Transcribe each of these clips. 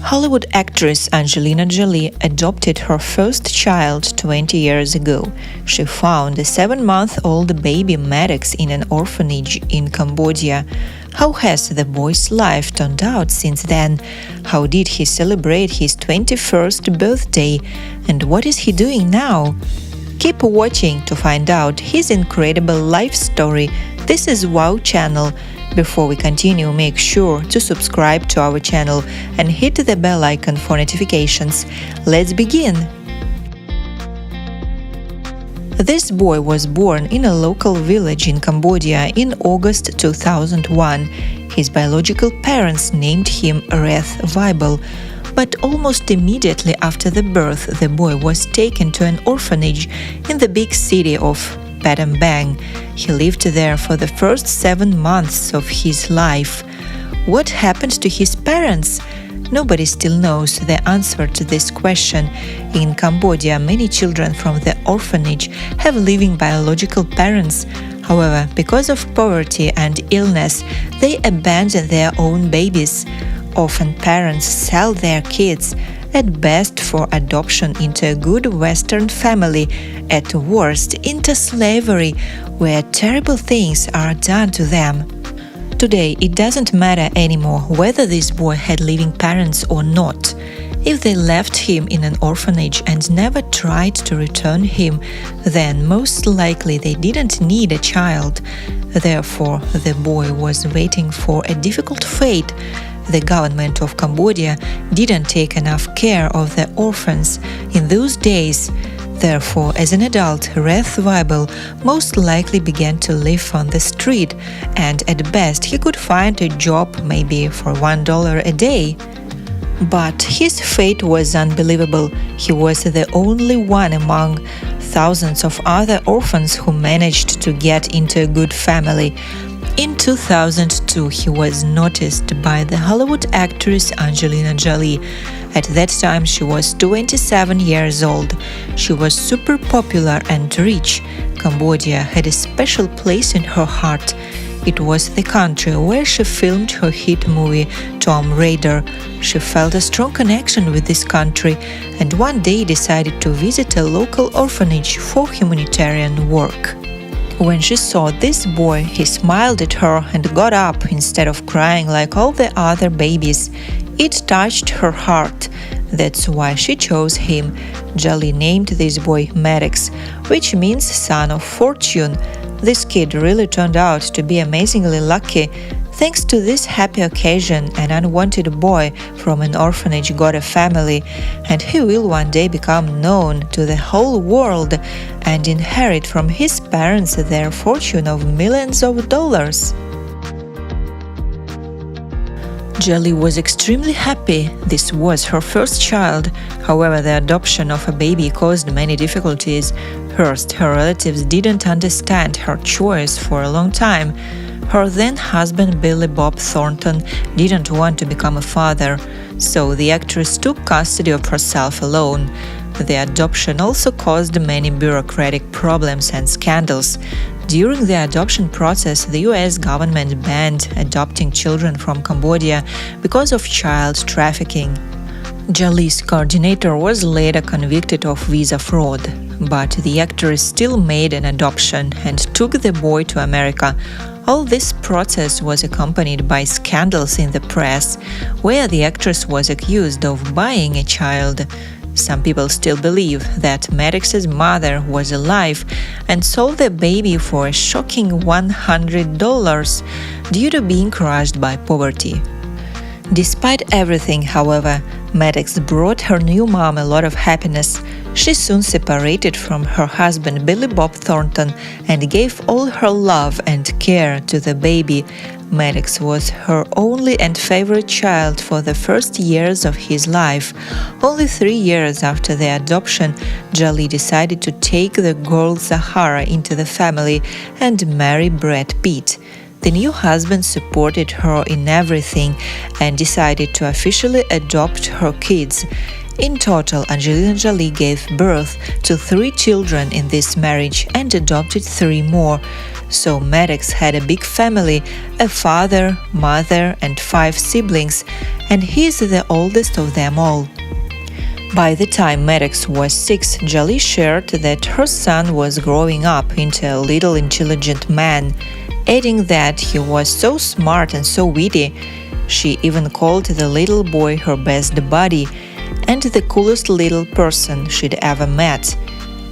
Hollywood actress Angelina Jolie adopted her first child 20 years ago. She found a 7-month-old baby Maddox in an orphanage in Cambodia. How has the boy's life turned out since then? How did he celebrate his 21st birthday? And what is he doing now? Keep watching to find out his incredible life story. This is Wow Channel. Before we continue, make sure to subscribe to our channel and hit the bell icon for notifications. Let's begin! This boy was born in a local village in Cambodia in August 2001. His biological parents named him Reth Weibel, but almost immediately after the birth, the boy was taken to an orphanage in the big city of Padang Bang. He lived there for the first 7 months of his life. What happened to his parents? Nobody still knows the answer to this question. In Cambodia, many children from the orphanage have living biological parents. However, because of poverty and illness, they abandon their own babies. Often parents sell their kids, at best for adoption, into a good Western family, at worst into slavery, where terrible things are done to them. Today, it doesn't matter anymore whether this boy had living parents or not. If they left him in an orphanage and never tried to return him, then most likely they didn't need a child. Therefore, the boy was waiting for a difficult fate. The government of Cambodia didn't take enough care of the orphans in those days. Therefore, as an adult, Reth Weibel most likely began to live on the street, and at best he could find a job maybe for $1 a day. But his fate was unbelievable. He was the only one among thousands of other orphans who managed to get into a good family. In 2002, he was noticed by the Hollywood actress Angelina Jolie. At that time, she was 27 years old. She was super popular and rich. Cambodia had a special place in her heart. It was the country where she filmed her hit movie Tomb Raider. She felt a strong connection with this country and one day decided to visit a local orphanage for humanitarian work. When she saw this boy, he smiled at her and got up instead of crying like all the other babies. It touched her heart. That's why she chose him. Jolie named this boy Maddox, which means son of fortune. This kid really turned out to be amazingly lucky. Thanks to this happy occasion, an unwanted boy from an orphanage got a family, and he will one day become known to the whole world and inherit from his parents their fortune of millions of dollars. Jolie was extremely happy. This was her first child. However, the adoption of a baby caused many difficulties. First, her relatives didn't understand her choice for a long time. Her then-husband Billy Bob Thornton didn't want to become a father, so the actress took custody of herself alone. The adoption also caused many bureaucratic problems and scandals. During the adoption process, the US government banned adopting children from Cambodia because of child trafficking. Jolie's coordinator was later convicted of visa fraud, but the actress still made an adoption and took the boy to America. All this process was accompanied by scandals in the press, where the actress was accused of buying a child. Some people still believe that Maddox's mother was alive and sold the baby for a shocking $100 due to being crushed by poverty. Despite everything, however, Maddox brought her new mom a lot of happiness. She soon separated from her husband Billy Bob Thornton and gave all her love and care to the baby. Maddox was her only and favorite child for the first years of his life. Only 3 years after the adoption, Jolie decided to take the girl Zahara into the family and marry Brad Pitt. The new husband supported her in everything and decided to officially adopt her kids. In total, Angelina Jolie gave birth to 3 children in this marriage and adopted 3 more. so Maddox had a big family, a father, mother, and 5 siblings, and he is the oldest of them all. By the time Maddox was 6, Jolie shared that her son was growing up into a little intelligent man, adding that he was so smart and so witty. She even called the little boy her best buddy and the coolest little person she'd ever met.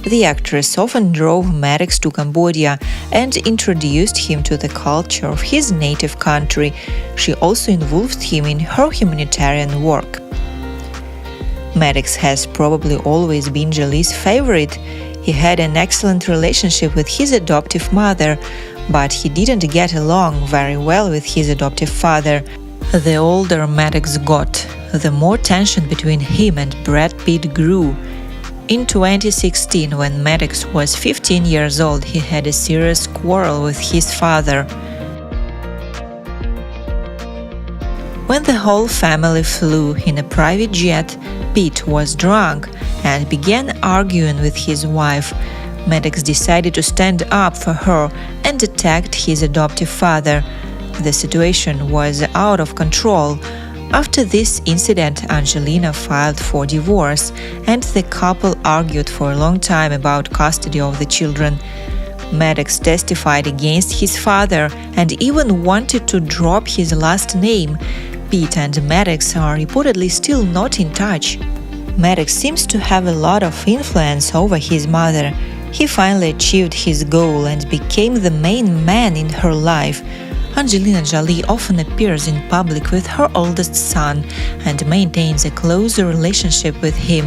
The actress often drove Maddox to Cambodia and introduced him to the culture of his native country. She also involved him in her humanitarian work. Maddox has probably always been Jolie's favorite. He had an excellent relationship with his adoptive mother, but he didn't get along very well with his adoptive father. The older Maddox got, the more tension between him and Brad Pitt grew. In 2016, when Maddox was 15 years old, he had a serious quarrel with his father. When the whole family flew in a private jet, Pitt was drunk and began arguing with his wife. Maddox decided to stand up for her and attacked his adoptive father. The situation was out of control. After this incident, Angelina filed for divorce, and the couple argued for a long time about custody of the children. Maddox testified against his father and even wanted to drop his last name. Pitt and Maddox are reportedly still not in touch. Maddox seems to have a lot of influence over his mother. He finally achieved his goal and became the main man in her life. Angelina Jolie often appears in public with her oldest son and maintains a closer relationship with him.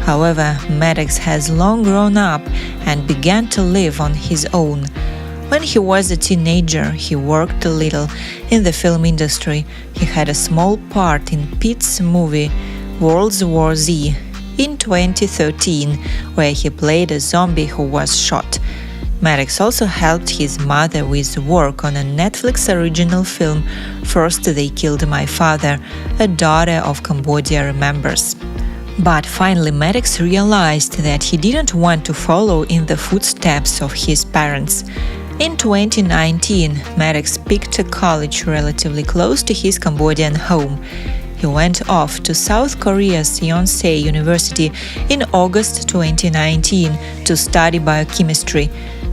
However, Maddox has long grown up and began to live on his own. When he was a teenager, he worked a little in the film industry. He had a small part in Pitt's movie World War Z in 2013, where he played a zombie who was shot. Maddox also helped his mother with work on a Netflix original film First They Killed My Father, a daughter of Cambodia remembers. But finally Maddox realized that he didn't want to follow in the footsteps of his parents. In 2019, Maddox picked a college relatively close to his Cambodian home. He went off to South Korea's Yonsei University in August 2019 to study biochemistry.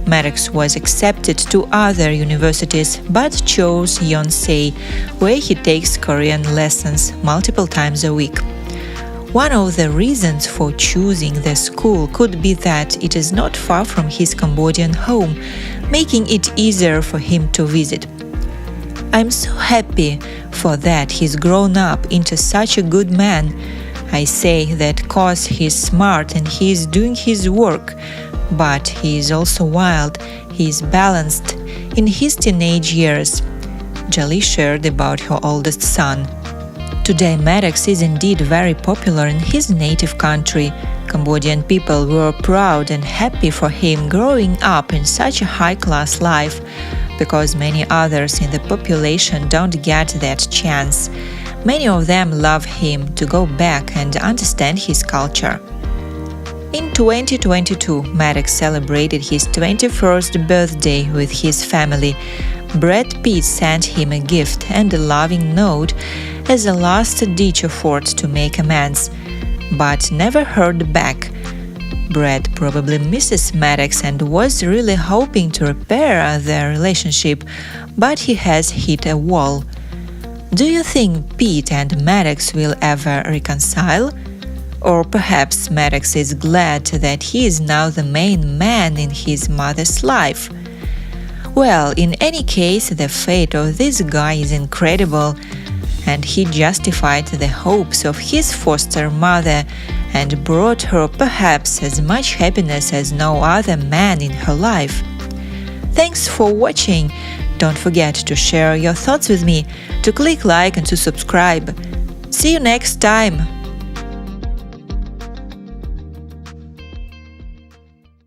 Maddox was accepted to other universities but chose Yonsei, where he takes Korean lessons multiple times a week. One of the reasons for choosing the school could be that it is not far from his Cambodian home, making it easier for him to visit. I'm so happy for that he's grown up into such a good man. I say that 'cause he's smart and he's doing his work, but he is also wild, he is balanced in his teenage years. Jolie shared about her oldest son. Today Maddox is indeed very popular in his native country. Cambodian people were proud and happy for him growing up in such a high-class life, because many others in the population don't get that chance. Many of them love him to go back and understand his culture. In 2022, Maddox celebrated his 21st birthday with his family. Brad Pitt sent him a gift and a loving note as a last-ditch effort to make amends, but never heard back. Brad probably misses Maddox and was really hoping to repair their relationship, but he has hit a wall. Do you think Pitt and Maddox will ever reconcile? Or perhaps Maddox is glad that he is now the main man in his mother's life? Well, in any case, the fate of this guy is incredible, and he justified the hopes of his foster mother and brought her perhaps as much happiness as no other man in her life. Thanks for watching. Don't forget to share your thoughts with me, to click like and to subscribe. See you next time!